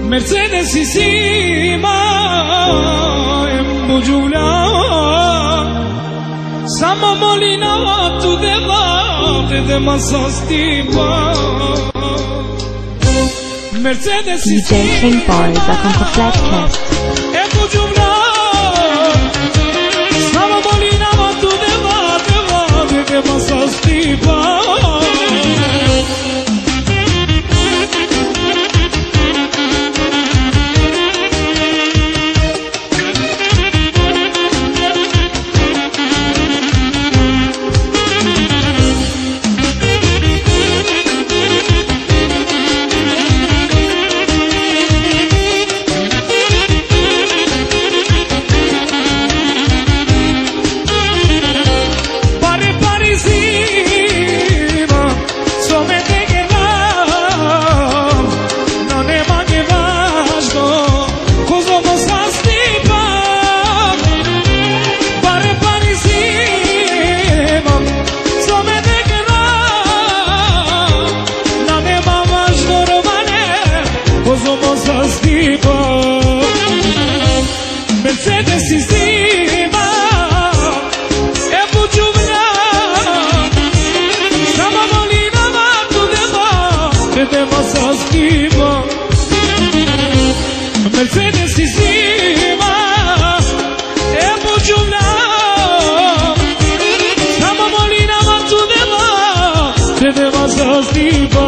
Mercedes i sima e mbugjula Sa më molina tu dhe vate dhe ma sostima Mercedes i DJ King Boy back on the Flatcast. E mbugjula Sa më molina tu dhe vate dhe ma sostima Mercedes i zima e bugjumna Sama molina vatu dhe vate dhe ma sastima Mercedes i zima e bugjumna Sama molina vatu dhe vate dhe ma sastima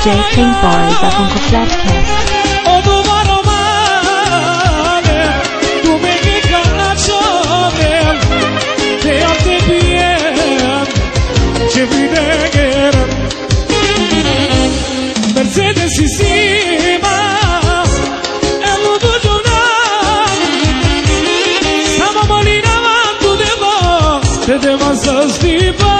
DJ King Boy back on the Flatcast. Mercedes i sima e më bugjuna Sama molina vantu dhe ma ma sastima